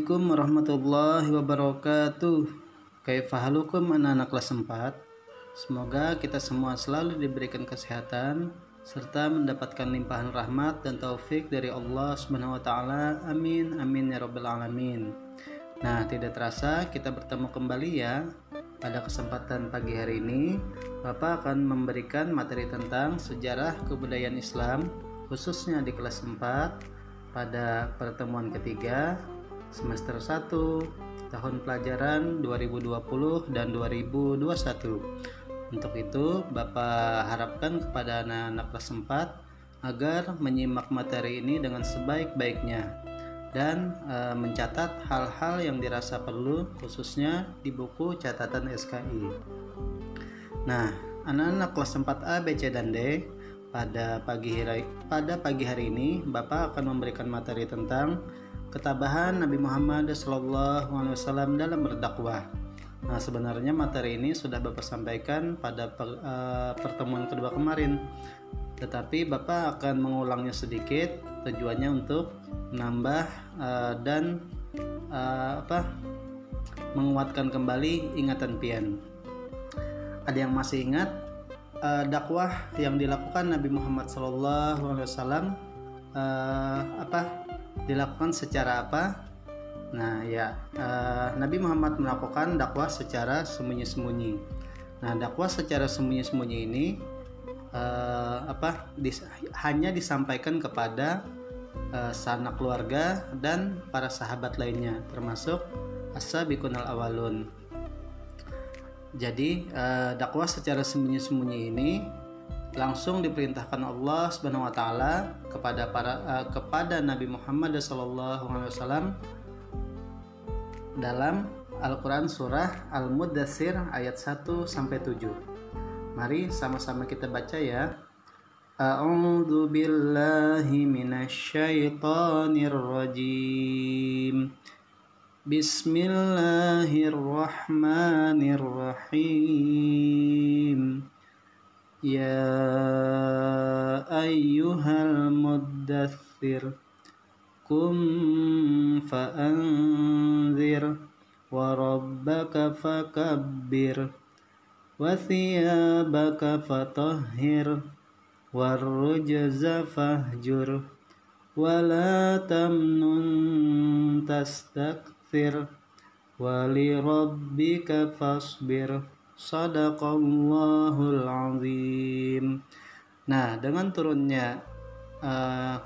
Assalamualaikum warahmatullahi wabarakatuh. Kaifahalukum anak-anak kelas 4? Semoga kita semua selalu diberikan kesehatan serta mendapatkan limpahan rahmat dan taufik dari Allah Subhanahu wa taala. Amin amin ya rabbal alamin. Nah, tidak terasa kita bertemu kembali ya. Pada kesempatan pagi hari ini, Bapak akan memberikan materi tentang sejarah kebudayaan Islam khususnya di kelas 4 pada pertemuan ketiga semester 1 tahun pelajaran 2020 dan 2021. Untuk itu, Bapak harapkan kepada anak-anak kelas 4 agar menyimak materi ini dengan sebaik-baiknya dan mencatat hal-hal yang dirasa perlu khususnya di buku catatan SKI. Nah, anak-anak kelas 4A, B, C, dan D, pada pagi hari ini Bapak akan memberikan materi tentang ketabahan Nabi Muhammad SAW dalam berdakwah. Nah, sebenarnya materi ini sudah Bapak sampaikan pada pertemuan kedua kemarin, tetapi Bapak akan mengulangnya sedikit, tujuannya untuk menambah dan menguatkan kembali ingatan pian. Ada yang masih ingat dakwah yang dilakukan Nabi Muhammad SAW dilakukan secara apa? Nah ya, Nabi Muhammad melakukan dakwah secara sembunyi-sembunyi. Nah, dakwah secara sembunyi-sembunyi ini hanya disampaikan kepada sanak keluarga dan para sahabat lainnya, termasuk as-sabiqun al-awwalun. Jadi dakwah secara sembunyi-sembunyi ini langsung diperintahkan Allah Subhanahu wa taala kepada Nabi Muhammad SAW dalam Al-Qur'an surah Al-Muddatsir ayat 1 sampai 7. Mari sama-sama kita baca ya. A'udzu billahi minasyaitonir rajim. Bismillahirrahmanirrahim. Ya ayyuhal muddatsir qum fa'anzir wa rabbaka fakabbir wa thiyabaka fatahhir warrujza fahjur wa la tamnun tastakthir wa li rabbika fasbir. Shadaqallahul azim. Nah, dengan turunnya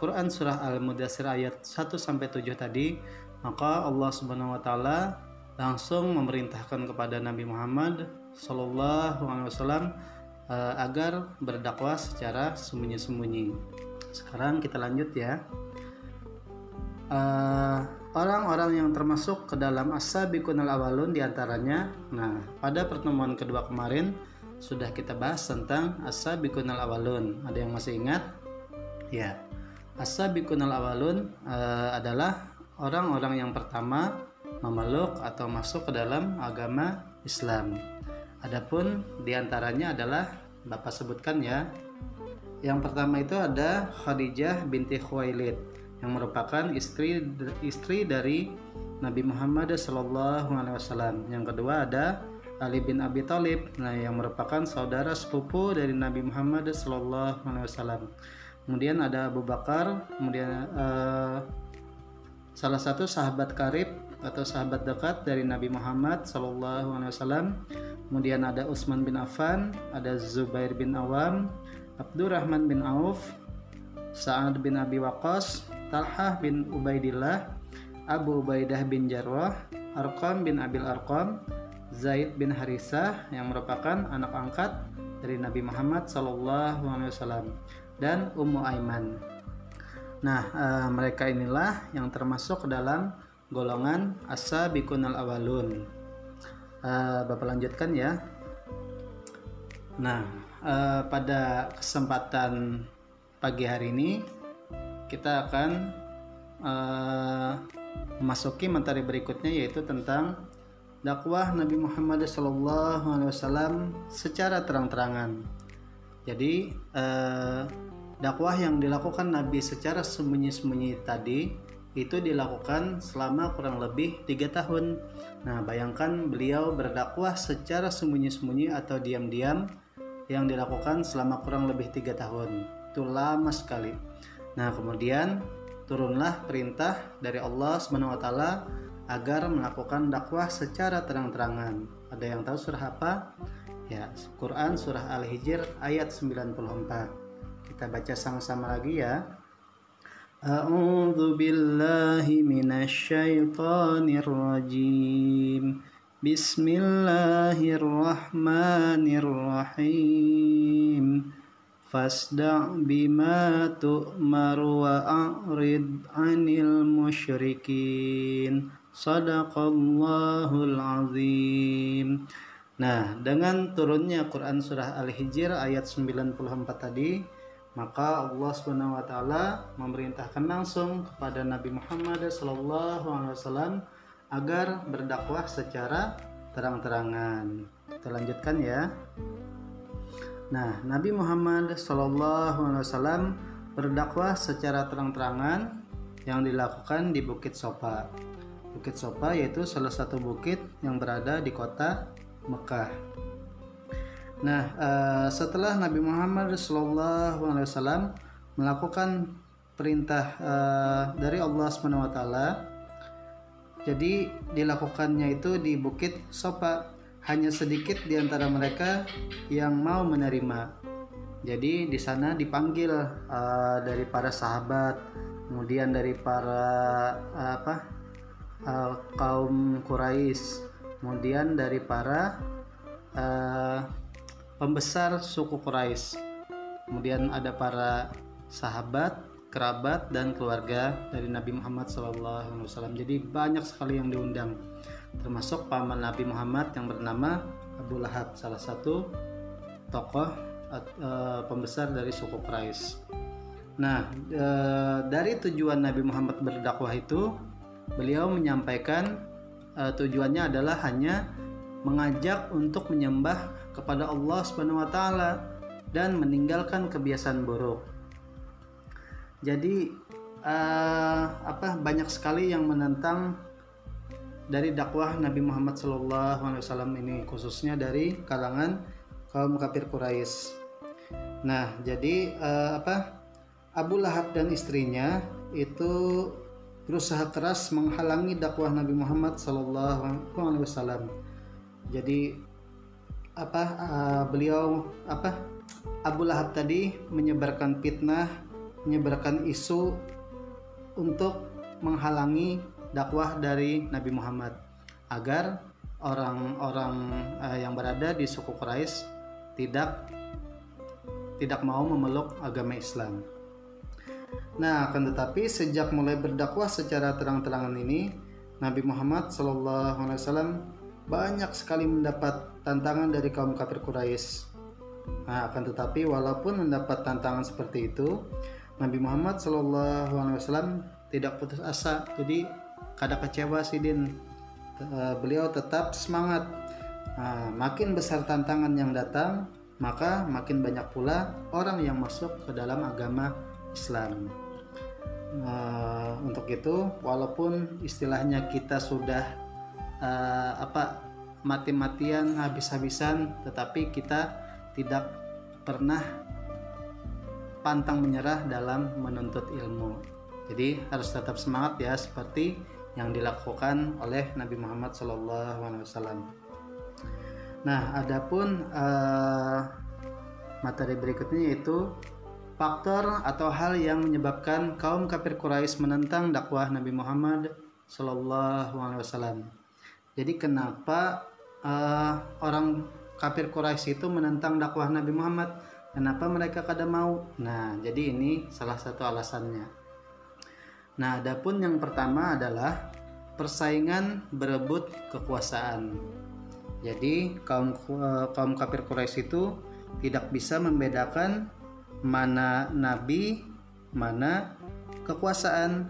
Quran surah Al-Muddatsir ayat 1 sampai 7 tadi, maka Allah Subhanahu wa taala langsung memerintahkan kepada Nabi Muhammad sallallahu alaihi wasallam agar berdakwah secara sembunyi-sembunyi. Sekarang kita lanjut ya. Orang-orang yang termasuk ke dalam as-sabiqun al-awwalun diantaranya. Nah, pada pertemuan kedua kemarin sudah kita bahas tentang as-sabiqun al-awwalun. Ada yang masih ingat? Ya, as-sabiqun al-awwalun adalah orang-orang yang pertama memeluk atau masuk ke dalam agama Islam. Adapun diantaranya adalah Bapak sebutkan ya. Yang pertama itu ada Khadijah binti Khuwailid yang merupakan istri dari Nabi Muhammad SAW. Yang kedua ada Ali bin Abi Thalib, yang merupakan saudara sepupu dari Nabi Muhammad SAW. Kemudian ada Abu Bakar, kemudian salah satu sahabat karib atau sahabat dekat dari Nabi Muhammad SAW. Kemudian ada Utsman bin Affan, ada Zubair bin Awam, Abdurrahman bin Auf, Sa'ad bin Abi Waqqas, Talhah bin Ubaidillah, Abu Ubaidah bin Jarrah, Arqam bin Abil Arqam, Zaid bin Harisah yang merupakan anak angkat dari Nabi Muhammad SAW, dan Ummu Aiman. Nah, mereka inilah yang termasuk ke dalam golongan as-sabiqun al-awwalun. Bapak lanjutkan ya. Nah, pada kesempatan pagi hari ini kita akan memasuki materi berikutnya, yaitu tentang dakwah Nabi Muhammad SAW secara terang-terangan. Jadi dakwah yang dilakukan Nabi secara sembunyi-sembunyi tadi itu dilakukan selama kurang lebih 3 tahun. Nah, bayangkan beliau berdakwah secara sembunyi-sembunyi atau diam-diam yang dilakukan selama kurang lebih 3 tahun. Itu lama sekali. Nah, kemudian turunlah perintah dari Allah Subhanahu wa taala agar melakukan dakwah secara terang-terangan. Ada yang tahu surah apa? Ya, Quran surah Al-Hijr ayat 94. Kita baca sama-sama lagi ya. A'udzu billahi minasyaitonir rajim. Bismillahirrahmanirrahim. Fasda' bima tu'mar wa a'rid 'anil musyrikin. Shadaqallahul azim. Nah, dengan turunnya Quran surah Al-Hijr ayat 94 tadi, maka Allah Subhanahu wa taala memerintahkan langsung kepada Nabi Muhammad SAW agar berdakwah secara terang-terangan. Kita lanjutkan ya. Nah, Nabi Muhammad SAW berdakwah secara terang-terangan yang dilakukan di Bukit Sofa. Bukit Sofa yaitu salah satu bukit yang berada di kota Mekah. Nah, setelah Nabi Muhammad SAW melakukan perintah dari Allah SWT, jadi dilakukannya itu di Bukit Sofa. Hanya sedikit di antara mereka yang mau menerima. Jadi di sana dipanggil dari para sahabat, kemudian dari para kaum Quraisy, kemudian dari para pembesar suku Quraisy, kemudian ada para sahabat, kerabat dan keluarga dari Nabi Muhammad SAW. Jadi banyak sekali yang diundang, termasuk paman Nabi Muhammad yang bernama Abu Lahab, salah satu tokoh pembesar dari suku Quraisy. Nah, dari tujuan Nabi Muhammad berdakwah itu, beliau menyampaikan tujuannya adalah hanya mengajak untuk menyembah kepada Allah Subhanahu wa taala dan meninggalkan kebiasaan buruk. Jadi banyak sekali yang menentang dari dakwah Nabi Muhammad SAW ini, khususnya dari kalangan kaum kafir Quraisy. Nah, jadi Abu Lahab dan istrinya itu berusaha keras menghalangi dakwah Nabi Muhammad SAW. Jadi Abu Lahab tadi menyebarkan fitnah, menyebarkan isu untuk menghalangi dakwah dari Nabi Muhammad agar orang-orang yang berada di suku Quraisy tidak mau memeluk agama Islam. Nah, akan tetapi sejak mulai berdakwah secara terang-terangan ini, Nabi Muhammad SAW banyak sekali mendapat tantangan dari kaum kafir Quraisy. Nah, akan tetapi walaupun mendapat tantangan seperti itu, Nabi Muhammad SAW tidak putus asa. Jadi kada kecewa sidin, beliau tetap semangat. Nah, makin besar tantangan yang datang, maka makin banyak pula orang yang masuk ke dalam agama Islam. Untuk itu, walaupun istilahnya kita sudah mati-matian, habis-habisan, tetapi kita tidak pernah pantang menyerah dalam menuntut ilmu. Jadi harus tetap semangat ya, seperti yang dilakukan oleh Nabi Muhammad SAW. Nah, adapun materi berikutnya yaitu faktor atau hal yang menyebabkan kaum kafir Quraisy menentang dakwah Nabi Muhammad SAW. Jadi kenapa orang kafir Quraisy itu menentang dakwah Nabi Muhammad? Kenapa mereka kada mau? Nah, jadi ini salah satu alasannya. Nah, adapun yang pertama adalah persaingan berebut kekuasaan. Jadi kaum kafir Quraisy itu tidak bisa membedakan mana nabi, mana kekuasaan.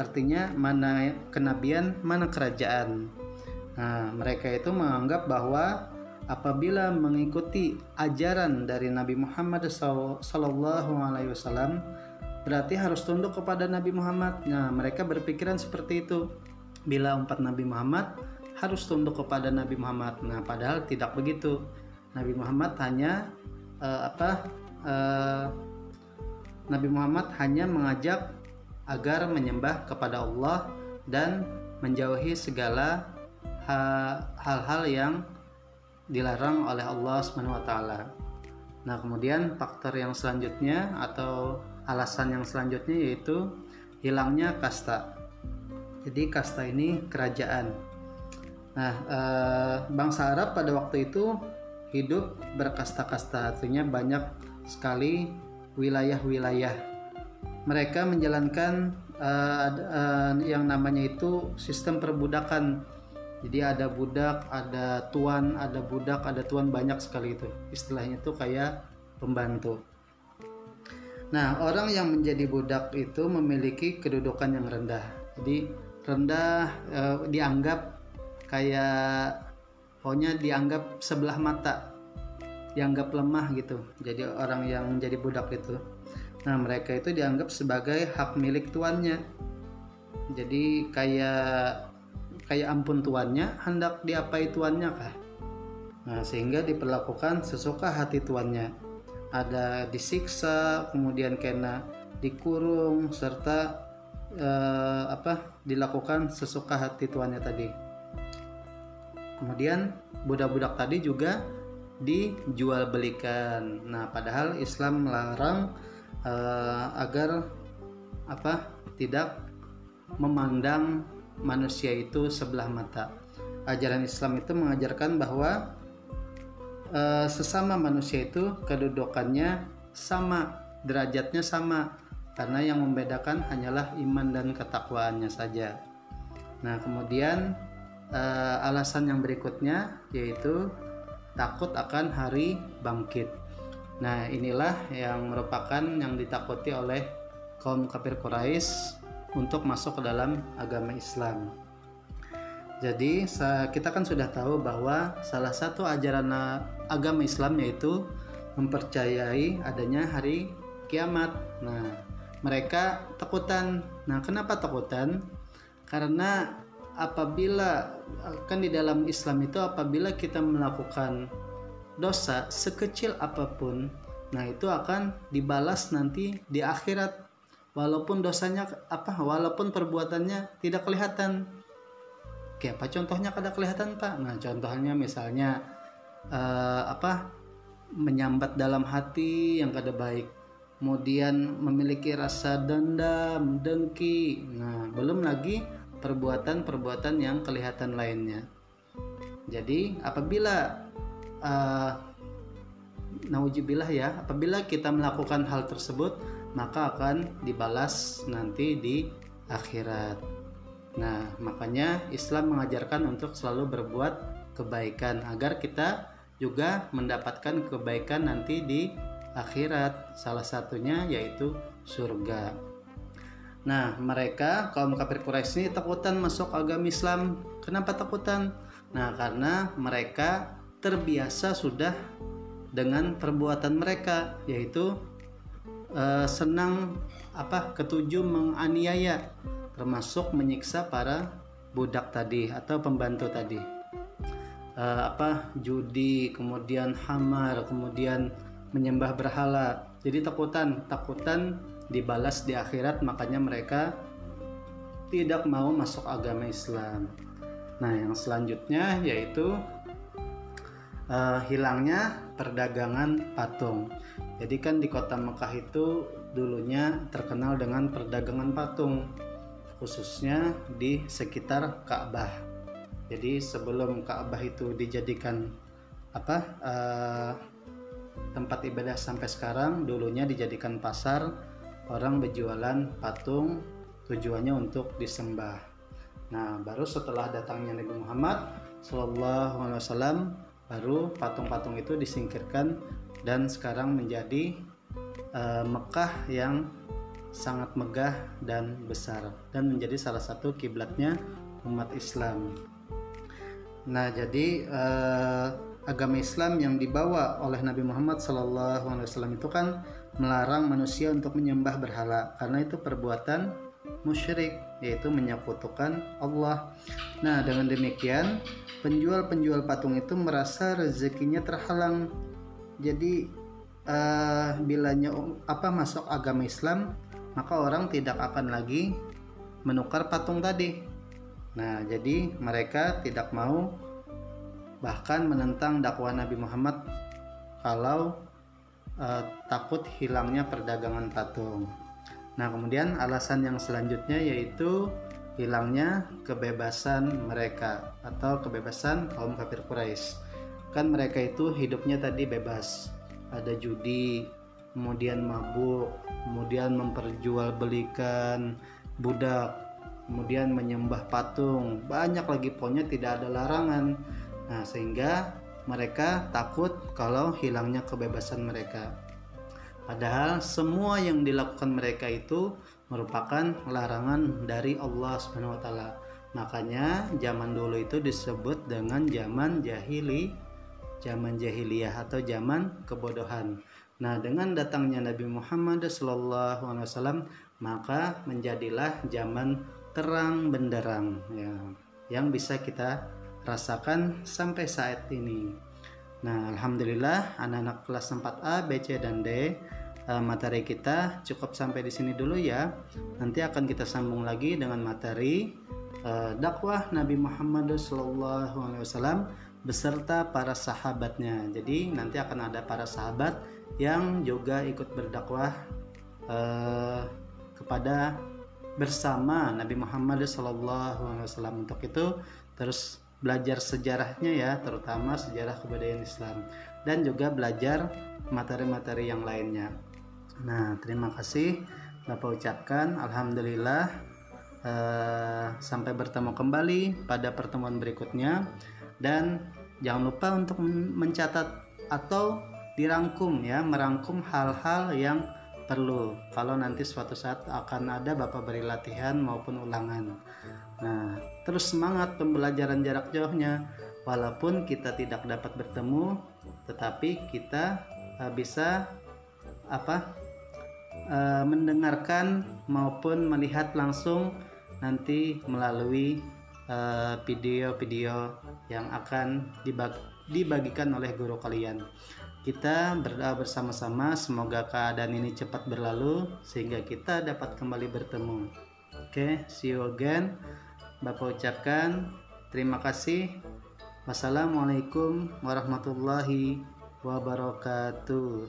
Artinya mana kenabian, mana kerajaan. Nah, mereka itu menganggap bahwa apabila mengikuti ajaran dari Nabi Muhammad SAW, berarti harus tunduk kepada Nabi Muhammad. Nah, mereka berpikiran seperti itu. Bila umat Nabi Muhammad harus tunduk kepada Nabi Muhammad. Nah, padahal tidak begitu. Nabi Muhammad hanya Nabi Muhammad hanya mengajak agar menyembah kepada Allah dan menjauhi segala hal-hal yang dilarang oleh Allah Subhanahu wa taala. Nah, kemudian faktor yang selanjutnya atau alasan yang selanjutnya yaitu hilangnya kasta. Jadi kasta ini kerajaan. Nah, bangsa Arab pada waktu itu hidup berkasta-kasta, artinya banyak sekali wilayah-wilayah. Mereka menjalankan yang namanya itu sistem perbudakan. Jadi ada budak, ada tuan, ada budak, ada tuan, banyak sekali itu. Istilahnya itu kayak pembantu. Nah, orang yang menjadi budak itu memiliki kedudukan yang rendah. Jadi rendah, dianggap kayak pokoknya dianggap sebelah mata, dianggap lemah gitu. Jadi orang yang menjadi budak itu. Nah, mereka itu dianggap sebagai hak milik tuannya. Jadi kayak ampun tuannya, hendak diapai tuannya kah? Nah, sehingga diperlakukan sesuka hati tuannya. Ada disiksa, kemudian kena dikurung, serta dilakukan sesuka hati tuannya tadi. Kemudian budak-budak tadi juga dijual belikan. Nah, padahal Islam melarang agar tidak memandang manusia itu sebelah mata. Ajaran Islam itu mengajarkan bahwa sesama manusia itu kedudukannya sama, derajatnya sama, karena yang membedakan hanyalah iman dan ketakwaannya saja. Nah, kemudian alasan yang berikutnya yaitu takut akan hari bangkit. Nah, inilah yang merupakan yang ditakuti oleh kaum kafir Quraisy untuk masuk ke dalam agama Islam. Jadi kita kan sudah tahu bahwa salah satu ajaran agama Islam yaitu mempercayai adanya hari kiamat. Nah, mereka takutan. Nah, kenapa takutan? Karena apabila kan di dalam Islam itu apabila kita melakukan dosa sekecil apapun, nah itu akan dibalas nanti di akhirat. Walaupun dosanya walaupun perbuatannya tidak kelihatan. Kayak apa contohnya kada kelihatan, Pak? Nah, contohnya misalnya menyambat dalam hati yang kada baik. Kemudian memiliki rasa dendam, dengki. Nah, belum lagi perbuatan-perbuatan yang kelihatan lainnya. Jadi, apabila nauzubillah ya, apabila kita melakukan hal tersebut, maka akan dibalas nanti di akhirat. Nah, makanya Islam mengajarkan untuk selalu berbuat kebaikan agar kita juga mendapatkan kebaikan nanti di akhirat. Salah satunya yaitu surga. Nah, mereka kaum kafir Quraisy ini takutan masuk agama Islam. Kenapa takutan? Nah, karena mereka terbiasa sudah dengan perbuatan mereka, yaitu senang ketujuh menganiaya, termasuk menyiksa para budak tadi atau pembantu tadi. Judi, kemudian khamar, kemudian menyembah berhala. Jadi takutan dibalas di akhirat, makanya mereka tidak mau masuk agama Islam. Nah, yang selanjutnya yaitu hilangnya perdagangan patung. Jadi kan di kota Mekah itu dulunya terkenal dengan perdagangan patung, khususnya di sekitar Ka'bah. Jadi sebelum Ka'bah itu dijadikan tempat ibadah sampai sekarang, dulunya dijadikan pasar, orang berjualan patung, tujuannya untuk disembah. Nah, baru setelah datangnya Nabi Muhammad SAW, baru patung-patung itu disingkirkan dan sekarang menjadi Mekah yang sangat megah dan besar dan menjadi salah satu kiblatnya umat Islam. Nah, jadi agama Islam yang dibawa oleh Nabi Muhammad SAW itu kan melarang manusia untuk menyembah berhala, karena itu perbuatan musyrik, yaitu menyekutukan Allah. Nah, dengan demikian penjual-penjual patung itu merasa rezekinya terhalang. Jadi bilanya masuk agama Islam, maka orang tidak akan lagi menukar patung tadi. Nah, jadi mereka tidak mau, bahkan menentang dakwah Nabi Muhammad kalau takut hilangnya perdagangan patung. Nah, kemudian alasan yang selanjutnya yaitu hilangnya kebebasan mereka atau kebebasan kaum kafir Quraisy. Kan mereka itu hidupnya tadi bebas, ada judi, kemudian mabuk, kemudian memperjualbelikan budak, kemudian menyembah patung, banyak lagi, pokoknya tidak ada larangan. Nah, sehingga mereka takut kalau hilangnya kebebasan mereka. Padahal semua yang dilakukan mereka itu merupakan larangan dari Allah Subhanahu wa taala. Makanya zaman dulu itu disebut dengan zaman jahiliyah atau zaman kebodohan. Nah, dengan datangnya Nabi Muhammad SAW, maka menjadilah zaman terang benderang, ya, yang bisa kita rasakan sampai saat ini. Nah, alhamdulillah anak-anak kelas 4A, B, C, dan D, materi kita cukup sampai di sini dulu ya. Nanti akan kita sambung lagi dengan materi dakwah Nabi Muhammad SAW beserta para sahabatnya. Jadi nanti akan ada para sahabat yang juga ikut berdakwah kepada bersama Nabi Muhammad SAW. Untuk itu terus belajar sejarahnya ya, terutama sejarah kebudayaan Islam, dan juga belajar materi-materi yang lainnya. Nah, terima kasih Bapak ucapkan. Alhamdulillah, sampai bertemu kembali pada pertemuan berikutnya, dan jangan lupa untuk mencatat atau dirangkum ya, merangkum hal-hal yang perlu kalau nanti suatu saat akan ada Bapak beri latihan maupun ulangan. Nah, terus semangat pembelajaran jarak jauhnya. Walaupun kita tidak dapat bertemu, tetapi kita bisa mendengarkan maupun melihat langsung nanti melalui video-video yang akan dibagikan oleh guru kalian. Kita berdoa bersama-sama semoga keadaan ini cepat berlalu sehingga kita dapat kembali bertemu. Oke, see you again. Bapak ucapkan terima kasih. Wassalamualaikum warahmatullahi wabarakatuh.